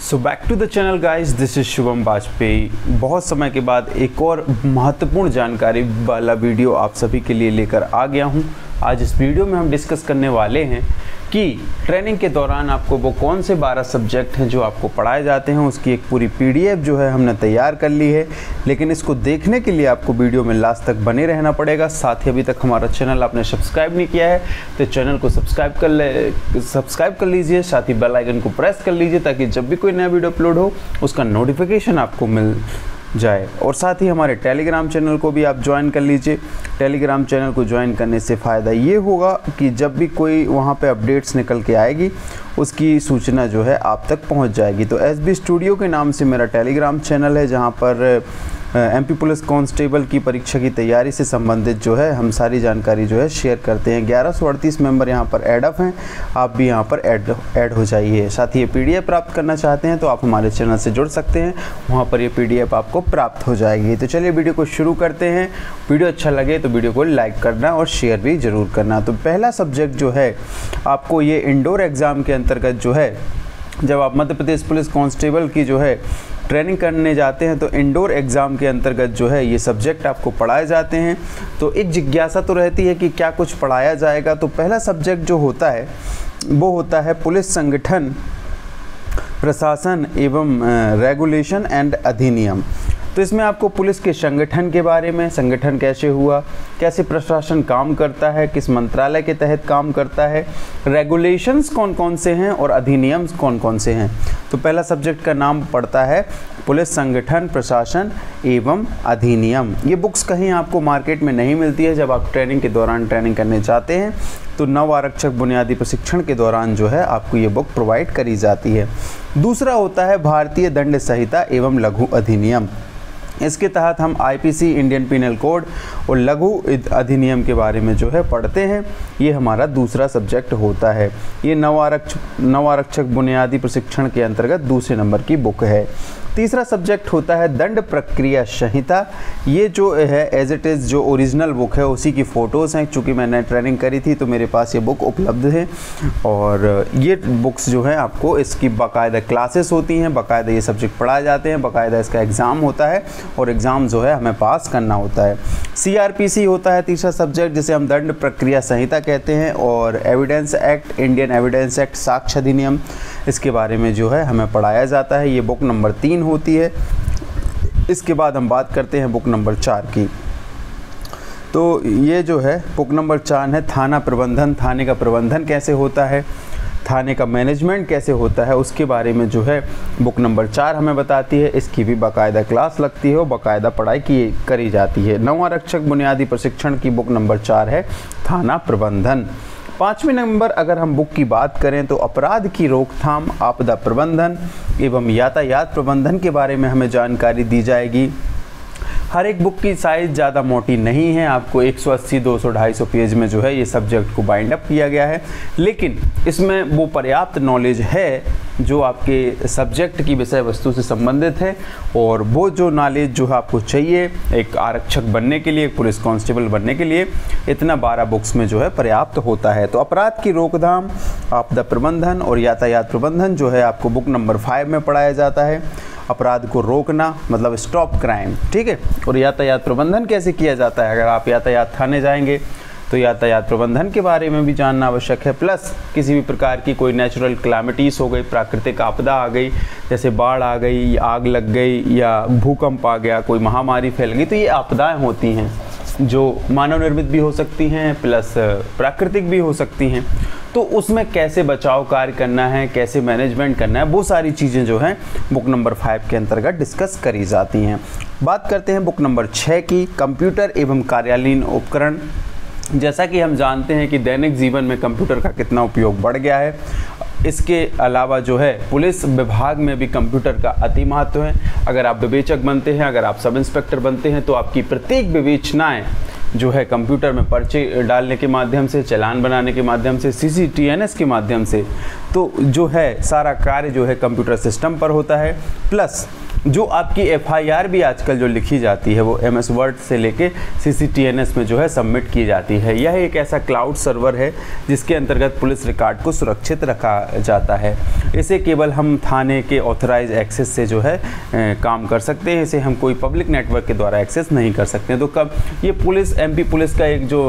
So back to the channel guys, this is Shubham Vajpayee. बहुत समय के बाद एक और महत्वपूर्ण जानकारी वाला वीडियो आप सभी के लिए लेकर आ गया हूं। आज इस वीडियो में हम डिस्कस करने वाले हैं कि ट्रेनिंग के दौरान आपको वो कौन से 12 सब्जेक्ट हैं जो आपको पढ़ाए जाते हैं, उसकी एक पूरी पीडीएफ जो है हमने तैयार कर ली है। लेकिन इसको देखने के लिए आपको वीडियो में लास्ट तक बने रहना पड़ेगा। साथ ही अभी तक हमारा चैनल आपने सब्सक्राइब नहीं किया है तो चैनल को सब्सक्राइब कर लीजिए, साथ ही बेल आइकन को प्रेस कर लीजिए ताकि जब भी कोई नया वीडियो अपलोड हो उसका नोटिफिकेशन आपको मिल जाए। और साथ ही हमारे टेलीग्राम चैनल को भी आप ज्वाइन कर लीजिए। टेलीग्राम चैनल को ज्वाइन करने से फ़ायदा ये होगा कि जब भी कोई वहाँ पे अपडेट्स निकल के आएगी उसकी सूचना जो है आप तक पहुँच जाएगी। तो एसबी स्टूडियो के नाम से मेरा टेलीग्राम चैनल है, जहाँ पर एमपी पुलिस कांस्टेबल की परीक्षा की तैयारी से संबंधित जो है हम सारी जानकारी जो है शेयर करते हैं। 1138 मेंबर यहाँ पर ऐड अप हैं, आप भी यहाँ पर ऐड हो जाइए। साथ ही ये पीडीएफ प्राप्त करना चाहते हैं तो आप हमारे चैनल से जुड़ सकते हैं, वहाँ पर ये पीडीएफ आपको प्राप्त हो जाएगी। तो चलिए वीडियो को शुरू करते हैं। वीडियो अच्छा लगे तो वीडियो को लाइक करना और शेयर भी ज़रूर करना। तो पहला सब्जेक्ट जो है आपको ये इंडोर एग्ज़ाम के अंतर्गत जो है, जब आप मध्य प्रदेश पुलिस कांस्टेबल की जो है ट्रेनिंग करने जाते हैं तो इंडोर एग्ज़ाम के अंतर्गत जो है ये सब्जेक्ट आपको पढ़ाए जाते हैं। तो एक जिज्ञासा तो रहती है कि क्या कुछ पढ़ाया जाएगा। तो पहला सब्जेक्ट जो होता है वो होता है पुलिस संगठन, प्रशासन एवं रेगुलेशन एंड अधिनियम। तो इसमें आपको पुलिस के संगठन के बारे में, संगठन कैसे हुआ, कैसे प्रशासन काम करता है, किस मंत्रालय के तहत काम करता है, रेगुलेशंस कौन कौन से हैं और अधिनियम कौन कौन से हैं। तो पहला सब्जेक्ट का नाम पड़ता है पुलिस संगठन, प्रशासन एवं अधिनियम। ये बुक्स कहीं आपको मार्केट में नहीं मिलती है। जब आप ट्रेनिंग के दौरान ट्रेनिंग करने जाते हैं तो नव आरक्षक बुनियादी प्रशिक्षण के दौरान जो है आपको ये बुक प्रोवाइड करी जाती है। दूसरा होता है भारतीय दंड संहिता एवं लघु अधिनियम। इसके तहत हम आईपीसी, इंडियन पिनल कोड और लघु अधिनियम के बारे में जो है पढ़ते हैं। ये हमारा दूसरा सब्जेक्ट होता है। ये नव आरक्षक बुनियादी प्रशिक्षण के अंतर्गत दूसरे नंबर की बुक है। तीसरा सब्जेक्ट होता है दंड प्रक्रिया संहिता। ये जो है एज इट इज़ जो ओरिजिनल बुक है उसी की फ़ोटोज़ हैं। चूँकि मैंने ट्रेनिंग करी थी तो मेरे पास ये बुक उपलब्ध है और ये बुक्स जो है आपको इसकी बाकायदा क्लासेस होती हैं, बाकायदा ये सब्जेक्ट पढ़ाए जाते हैं, बाकायदा इसका एग्ज़ाम होता है और एग्ज़ाम जो है हमें पास करना होता है। सीआरपीसी होता है तीसरा सब्जेक्ट, जिसे हम दंड प्रक्रिया संहिता कहते हैं, और evidence act, Indian evidence act, साक्ष्य अधिनियम, इसके बारे में जो है हमें पढ़ाया जाता है। ये बुक नंबर 3 होती है। इसके बाद हम बात करते हैं बुक नंबर 4 की। तो ये जो है बुक नंबर 4 है थाना प्रबंधन। थाने का प्रबंधन कैसे होता है, थाने का मैनेजमेंट कैसे होता है, उसके बारे में जो है बुक नंबर 4 हमें बताती है। इसकी भी बाकायदा क्लास लगती है और बाकायदा पढ़ाई करी जाती है। नव आरक्षक बुनियादी प्रशिक्षण की बुक नंबर 4 है थाना प्रबंधन। 5वें नंबर अगर हम बुक की बात करें तो अपराध की रोकथाम, आपदा प्रबंधन एवं यातायात प्रबंधन के बारे में हमें जानकारी दी जाएगी। हर एक बुक की साइज़ ज़्यादा मोटी नहीं है, आपको 180, 200, 250 पेज में जो है ये सब्जेक्ट को बाइंड अप किया गया है। लेकिन इसमें वो पर्याप्त नॉलेज है जो आपके सब्जेक्ट की विषय वस्तु से संबंधित है, और वो जो नॉलेज जो है आपको चाहिए एक आरक्षक बनने के लिए, एक पुलिस कांस्टेबल बनने के लिए, इतना 12 बुक्स में जो है पर्याप्त होता है। तो अपराध की रोकथाम, आपदा प्रबंधन और यातायात प्रबंधन जो है आपको बुक नंबर 5 में पढ़ाया जाता है। अपराध को रोकना मतलब स्टॉप क्राइम, ठीक है। और यातायात प्रबंधन कैसे किया जाता है, अगर आप यातायात थाने जाएंगे तो यातायात प्रबंधन के बारे में भी जानना आवश्यक है। प्लस किसी भी प्रकार की कोई नेचुरल क्लैमिटीज़ हो गई, प्राकृतिक आपदा आ गई, जैसे बाढ़ आ गई, आग लग गई या भूकंप आ गया, कोई महामारी फैल गई, तो ये आपदाएं होती हैं जो मानव निर्मित भी हो सकती हैं प्लस प्राकृतिक भी हो सकती हैं। तो उसमें कैसे बचाव कार्य करना है, कैसे मैनेजमेंट करना है, वो सारी चीज़ें जो हैं बुक नंबर 5 के अंतर्गत डिस्कस करी जाती हैं। बात करते हैं बुक नंबर 6 की, कंप्यूटर एवं कार्यालयीन उपकरण। जैसा कि हम जानते हैं कि दैनिक जीवन में कंप्यूटर का कितना उपयोग बढ़ गया है। इसके अलावा जो है पुलिस विभाग में भी कंप्यूटर का अति महत्व है। अगर आप विवेचक बनते हैं, अगर आप सब इंस्पेक्टर बनते हैं तो आपकी प्रत्येक विवेचनाएं जो है कंप्यूटर में पर्चे डालने के माध्यम से, चालान बनाने के माध्यम से, CCTNS के माध्यम से, तो जो है सारा कार्य जो है कंप्यूटर सिस्टम पर होता है। प्लस जो आपकी एफआईआर भी आजकल जो लिखी जाती है वो MS वर्ड से लेके CCTNS में जो है सबमिट की जाती है। यह एक ऐसा क्लाउड सर्वर है जिसके अंतर्गत पुलिस रिकॉर्ड को सुरक्षित रखा जाता है। इसे केवल हम थाने के ऑथराइज एक्सेस से जो है काम कर सकते हैं। इसे हम कोई पब्लिक नेटवर्क के द्वारा एक्सेस नहीं कर सकते। तो कब ये पुलिस MP पुलिस का एक जो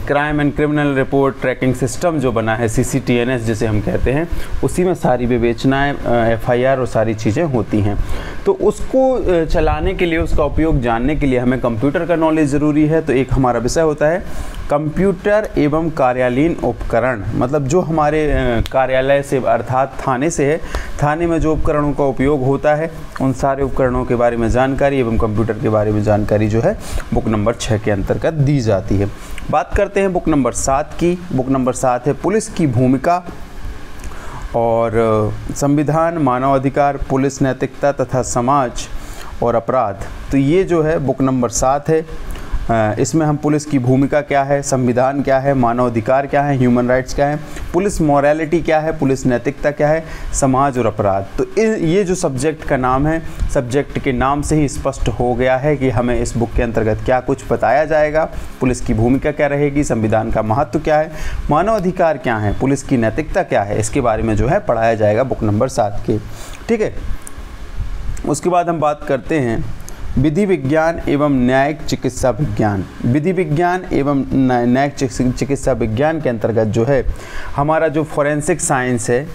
crime and criminal report tracking system जो बना है CCTNS जिसे हम कहते हैं, उसी में सारी विवेचनाएं FIR और सारी चीज़ें होती हैं। तो उसको चलाने के लिए, उसका उपयोग जानने के लिए हमें कंप्यूटर का नॉलेज ज़रूरी है। तो एक हमारा विषय होता है कंप्यूटर एवं कार्यालयीन उपकरण, मतलब जो हमारे कार्यालय से अर्थात थाने से है, थाने में जो उपकरणों का उपयोग होता है उन सारे उपकरणों के बारे में जानकारी एवं कंप्यूटर के बारे में जानकारी जो है बुक नंबर 6 के अंतर्गत दी जाती है। बात करते हैं बुक नंबर 7 की। बुक नंबर 7 है पुलिस की भूमिका और संविधान, मानवाधिकार, पुलिस नैतिकता तथा समाज और अपराध। तो ये जो है बुक नंबर 7 है। इसमें हम पुलिस की भूमिका क्या है, संविधान क्या है, मानवाधिकार क्या है, ह्यूमन राइट्स क्या है, पुलिस मॉरलिटी क्या है, पुलिस नैतिकता क्या है, समाज और अपराध। तो ये जो सब्जेक्ट का नाम है, सब्जेक्ट के नाम से ही स्पष्ट हो गया है कि हमें इस बुक के अंतर्गत क्या कुछ बताया जाएगा। पुलिस की भूमिका क्या रहेगी, संविधान का महत्व क्या है, मानवाधिकार क्या है, पुलिस की नैतिकता क्या है, इसके बारे में जो है पढ़ाया जाएगा बुक नंबर 7 के। ठीक है। उसके बाद हम बात करते हैं विधि विज्ञान एवं न्यायिक चिकित्सा विज्ञान। विधि विज्ञान एवं न्यायिक चिकित्सा विज्ञान के अंतर्गत जो है हमारा जो फॉरेंसिक साइंस है,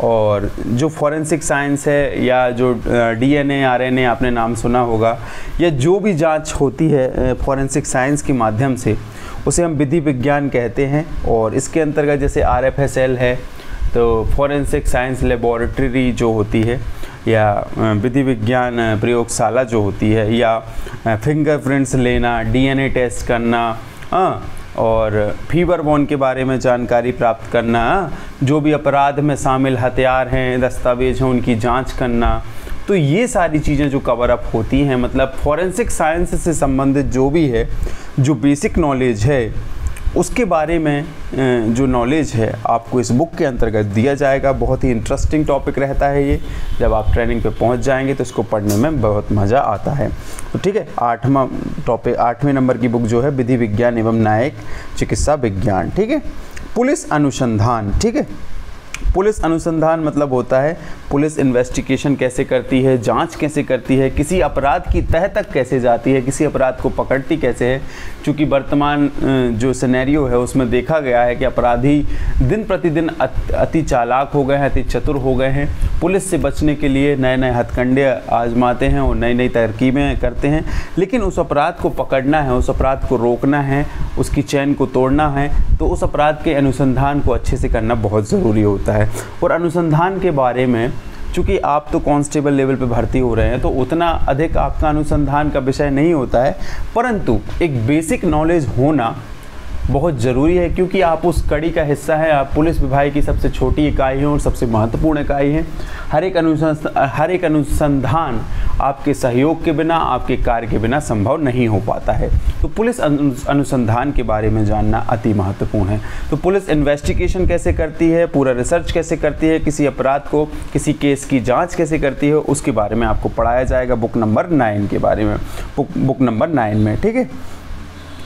और जो फॉरेंसिक साइंस है या जो DNA RNA आपने नाम सुना होगा, या जो भी जांच होती है फॉरेंसिक साइंस के माध्यम से, उसे हम विधि विज्ञान कहते हैं। और इसके अंतर्गत जैसे RFSL है, तो फॉरेंसिक साइंस लेबोरेटरी जो होती है, या विधि विज्ञान प्रयोगशाला जो होती है, या फिंगरप्रिंट्स लेना, DNA टेस्ट करना, और फीवर बॉन के बारे में जानकारी प्राप्त करना, जो भी अपराध में शामिल हथियार हैं, दस्तावेज हैं, उनकी जांच करना। तो ये सारी चीज़ें जो कवर अप होती हैं, मतलब फॉरेंसिक साइंस से संबंधित जो भी है, जो बेसिक नॉलेज है, उसके बारे में जो नॉलेज है आपको इस बुक के अंतर्गत दिया जाएगा। बहुत ही इंटरेस्टिंग टॉपिक रहता है ये। जब आप ट्रेनिंग पे पहुंच जाएंगे तो इसको पढ़ने में बहुत मज़ा आता है। तो ठीक है, 8वां टॉपिक, 8वें नंबर की बुक जो है विधि विज्ञान एवं न्यायिक चिकित्सा विज्ञान। ठीक है। पुलिस अनुसंधान। ठीक है। पुलिस अनुसंधान मतलब होता है पुलिस इन्वेस्टिगेशन कैसे करती है, जांच कैसे करती है, किसी अपराध की तह तक कैसे जाती है, किसी अपराध को पकड़ती कैसे है। क्योंकि वर्तमान जो सिनेरियो है उसमें देखा गया है कि अपराधी दिन प्रतिदिन अति चालाक हो गए हैं, अति चतुर हो गए हैं। पुलिस से बचने के लिए नए नए हथकंडे आजमाते हैं और नई नई तरकीबें करते हैं, लेकिन उस अपराध को पकड़ना है, उस अपराध को रोकना है, उसकी चैन को तोड़ना है, तो उस अपराध के अनुसंधान को अच्छे से करना बहुत ज़रूरी होता है। और अनुसंधान के बारे में, चूँकि आप तो कांस्टेबल लेवल पे भर्ती हो रहे हैं, तो उतना अधिक आपका अनुसंधान का विषय नहीं होता है, परंतु एक बेसिक नॉलेज होना बहुत ज़रूरी है, क्योंकि आप उस कड़ी का हिस्सा हैं। आप पुलिस विभाग की सबसे छोटी इकाई हैं और सबसे महत्वपूर्ण इकाई हैं। हर एक अनुसंधान आपके सहयोग के बिना, आपके कार्य के बिना संभव नहीं हो पाता है। तो पुलिस अनुसंधान के बारे में जानना अति महत्वपूर्ण है। तो पुलिस इन्वेस्टिगेशन कैसे करती है, पूरा रिसर्च कैसे करती है, किसी अपराध को, किसी केस की जाँच कैसे करती है, उसके बारे में आपको पढ़ाया जाएगा बुक नंबर 9 के बारे में, बुक नंबर 9 में। ठीक है।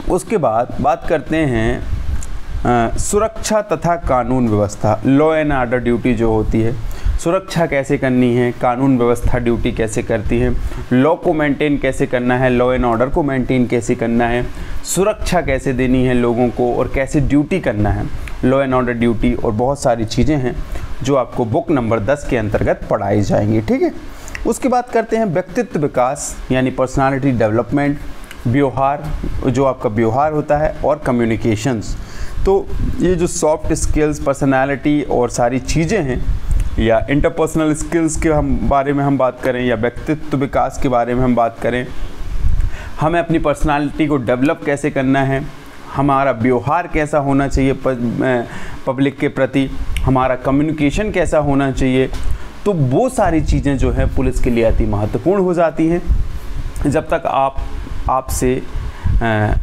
उसके बाद बात करते हैं सुरक्षा तथा कानून व्यवस्था, लॉ एंड ऑर्डर ड्यूटी जो होती है। सुरक्षा कैसे करनी है, कानून व्यवस्था ड्यूटी कैसे करती है, लॉ को मेंटेन कैसे करना है, लॉ एंड ऑर्डर को मेंटेन कैसे करना है, सुरक्षा कैसे देनी है लोगों को, और कैसे ड्यूटी करना है, लॉ एंड ऑर्डर ड्यूटी, और बहुत सारी चीज़ें हैं जो आपको बुक नंबर 10 के अंतर्गत पढ़ाई जाएंगी। ठीक है। उसके बाद करते हैं व्यक्तित्व विकास, यानी पर्सनालिटी डेवलपमेंट, व्यवहार, जो आपका व्यवहार होता है, और कम्युनिकेशंस। तो ये जो सॉफ्ट स्किल्स, पर्सनालिटी और सारी चीज़ें हैं, या इंटरपर्सनल स्किल्स के बारे में हम बात करें, या व्यक्तित्व विकास के बारे में हम बात करें, हमें अपनी पर्सनालिटी को डेवलप कैसे करना है, हमारा व्यवहार कैसा होना चाहिए पब्लिक के प्रति, हमारा कम्युनिकेशन कैसा होना चाहिए। तो वो सारी चीज़ें जो है पुलिस के लिए अति महत्वपूर्ण हो जाती हैं। जब तक आपसे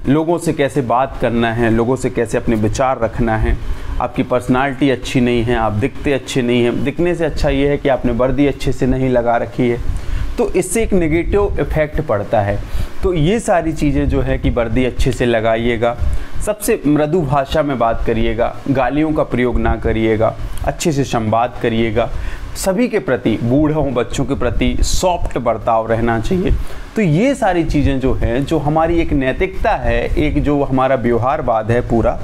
लोगों से कैसे बात करना है, लोगों से कैसे अपने विचार रखना है, आपकी पर्सनालिटी अच्छी नहीं है, आप दिखते अच्छे नहीं हैं। दिखने से अच्छा ये है कि आपने वर्दी अच्छे से नहीं लगा रखी है, तो इससे एक नेगेटिव इफ़ेक्ट पड़ता है। तो ये सारी चीज़ें जो है कि वर्दी अच्छे से लगाइएगा, सबसे मृदु भाषा में बात करिएगा, गालियों का प्रयोग ना करिएगा, अच्छे से संवाद करिएगा, सभी के प्रति, बूढ़ों बच्चों के प्रति सॉफ्ट बर्ताव रहना चाहिए। तो ये सारी चीज़ें जो हैं, जो हमारी एक नैतिकता है, एक जो हमारा व्यवहारवाद है पूरा,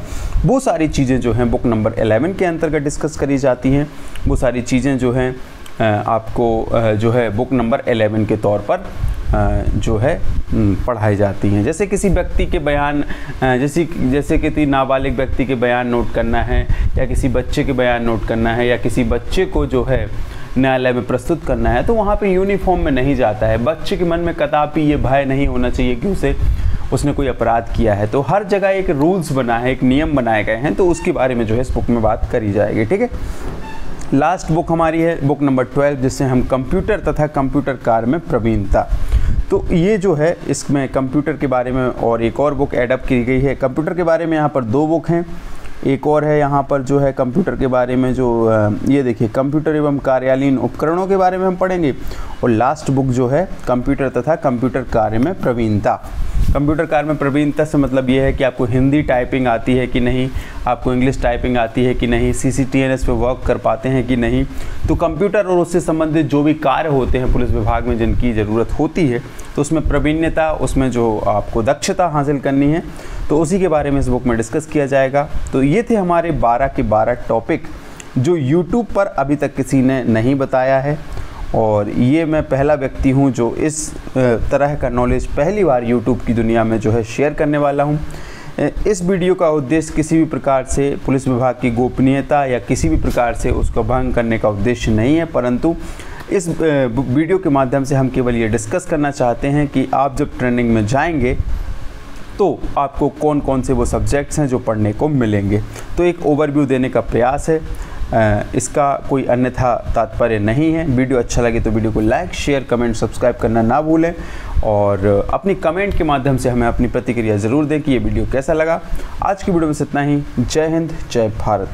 वो सारी चीज़ें जो हैं बुक नंबर 11 के अंतर्गत डिस्कस करी जाती हैं। वो सारी चीज़ें जो हैं आपको जो है बुक नंबर 11 के तौर पर जो है पढ़ाई जाती हैं। जैसे किसी व्यक्ति के बयान, जैसे किसी नाबालिग व्यक्ति के बयान नोट करना है, या किसी बच्चे के बयान नोट करना है, या किसी बच्चे को जो है न्यायालय में प्रस्तुत करना है, तो वहाँ पे यूनिफॉर्म में नहीं जाता है। बच्चे के मन में कदापि ये भय नहीं होना चाहिए कि उसने कोई अपराध किया है। तो हर जगह एक रूल्स बना है, एक नियम बनाए गए हैं, तो उसके बारे में जो है इस बुक में बात करी जाएगी। ठीक है, लास्ट बुक हमारी है बुक नंबर 12, जिससे हम कंप्यूटर तथा कंप्यूटर कार्य में प्रवीणता। तो ये जो है इसमें कंप्यूटर के बारे में और एक और बुक एडअप की गई है। कंप्यूटर के बारे में यहाँ पर 2 बुक हैं, एक और है यहाँ पर जो है कंप्यूटर के बारे में जो ये देखिए कंप्यूटर एवं कार्यालयीन उपकरणों के बारे में हम पढ़ेंगे। और लास्ट बुक जो है कंप्यूटर तथा कंप्यूटर कार्य में प्रवीणता। कंप्यूटर कार्य में प्रवीणता से मतलब ये है कि आपको हिंदी टाइपिंग आती है कि नहीं, आपको इंग्लिश टाइपिंग आती है कि नहीं, CCTNS पे वर्क कर पाते हैं कि नहीं। तो कंप्यूटर और उससे संबंधित जो भी कार्य होते हैं पुलिस विभाग में जिनकी ज़रूरत होती है, तो उसमें प्रवीणता, उसमें जो आपको दक्षता हासिल करनी है, तो उसी के बारे में इस बुक में डिस्कस किया जाएगा। तो ये थे हमारे 12 के 12 टॉपिक जो YouTube पर अभी तक किसी ने नहीं बताया है, और ये मैं पहला व्यक्ति हूँ जो इस तरह का नॉलेज पहली बार YouTube की दुनिया में जो है शेयर करने वाला हूँ। इस वीडियो का उद्देश्य किसी भी प्रकार से पुलिस विभाग की गोपनीयता या किसी भी प्रकार से उसको भंग करने का उद्देश्य नहीं है, परंतु इस वीडियो के माध्यम से हम केवल ये डिस्कस करना चाहते हैं कि आप जब ट्रेनिंग में जाएंगे तो आपको कौन कौन से वो सब्जेक्ट्स हैं जो पढ़ने को मिलेंगे। तो एक ओवरव्यू देने का प्रयास है, इसका कोई अन्यथा तात्पर्य नहीं है। वीडियो अच्छा लगे तो वीडियो को लाइक, शेयर, कमेंट, सब्सक्राइब करना ना भूलें, और अपनी कमेंट के माध्यम से हमें अपनी प्रतिक्रिया ज़रूर दें कि ये वीडियो कैसा लगा। आज की वीडियो में इतना ही। जय हिंद, जय भारत।